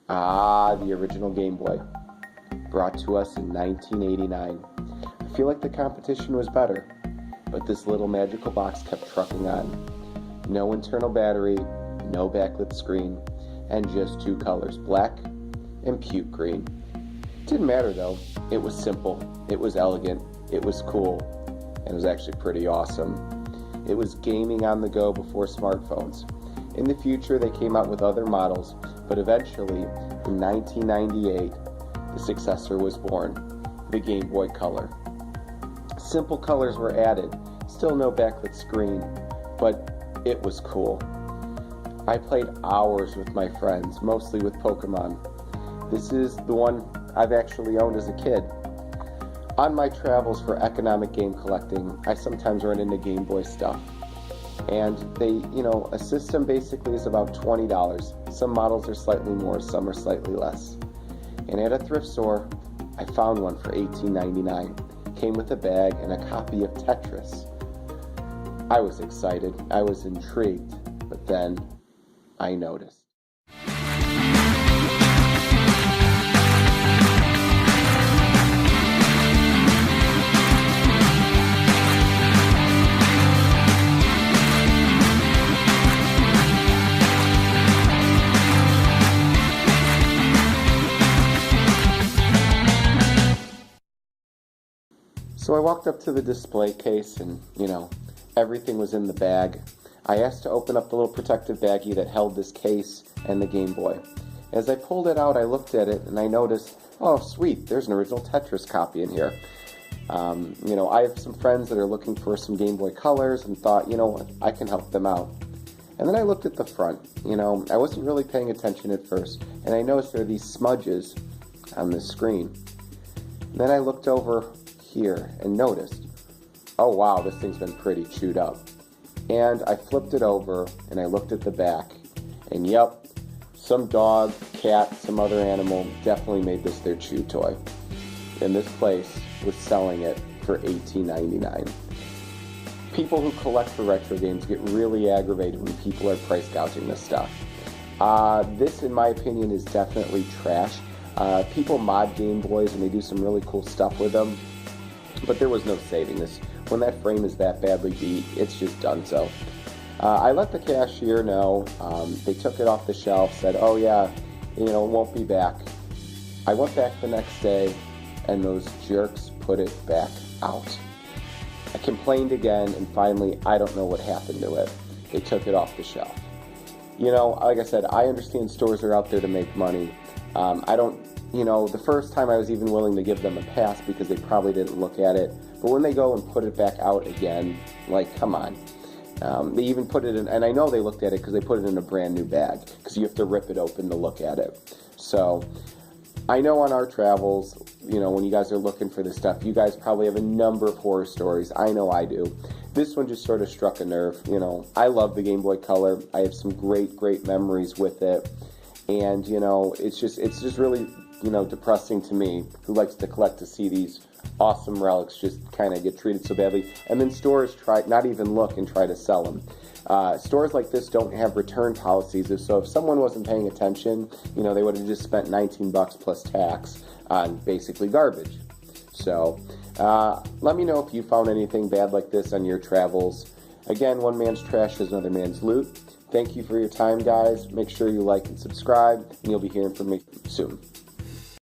Ah, the original Game Boy, brought to us in 1989. I feel like the competition was better, but this little magical box kept trucking on. No internal battery, no backlit screen, and just two colors, black and puke green. Didn't matter though, it was simple, it was elegant, it was cool, and it was actually pretty awesome. It was gaming on the go before smartphones. In the future, they came out with other models, but eventually, in 1998, the successor was born, the Game Boy Color. Simple colors were added, still no backlit screen, but it was cool. I played hours with my friends, mostly with Pokemon. This is the one I've actually owned as a kid. On my travels for economic game collecting, I sometimes run into Game Boy stuff. And a system basically is about $20. Some models are slightly more, some are slightly less. And at a thrift store, I found one for $18.99. Came with a bag and a copy of Tetris. I was excited, I was intrigued, but then I noticed. So I walked up to the display case and, everything was in the bag. I asked to open up the little protective baggie that held this case and the Game Boy. As I pulled it out, I looked at it and I noticed, oh sweet, there's an original Tetris copy in here. I have some friends that are looking for some Game Boy Colors and thought, what, I can help them out. And then I looked at the front. I wasn't really paying attention at first, and I noticed there are these smudges on the screen. And then I looked over here and noticed, oh wow, this thing's been pretty chewed up. And I flipped it over and I looked at the back, and yep, some dog, cat, some other animal definitely made this their chew toy. And this place was selling it for $18.99. People who collect for retro games get really aggravated when people are price gouging this stuff. This, in my opinion, is definitely trash. People mod Game Boys and they do some really cool stuff with them, but there was no saving this. When that frame is that badly beat, it's just done so. I let the cashier know. They took it off the shelf, said, oh yeah, it won't be back. I went back the next day, and those jerks put it back out. I complained again, and finally, I don't know what happened to it. They took it off the shelf. Like I said, I understand stores are out there to make money. The first time I was even willing to give them a pass because they probably didn't look at it. But when they go and put it back out again, come on. They even put it in, and I know they looked at it because they put it in a brand new bag, because you have to rip it open to look at it. So, I know on our travels, when you guys are looking for this stuff, you guys probably have a number of horror stories. I know I do. This one just sort of struck a nerve. I love the Game Boy Color. I have some great, great memories with it. And, it's just really, depressing to me, who likes to collect, to see these awesome relics just kind of get treated so badly. And then stores not even look and try to sell them. Stores like this don't have return policies, so if someone wasn't paying attention, they would have just spent $19 plus tax on basically garbage. So, let me know if you found anything bad like this on your travels. Again, one man's trash is another man's loot. Thank you for your time, guys. Make sure you like and subscribe, and you'll be hearing from me soon.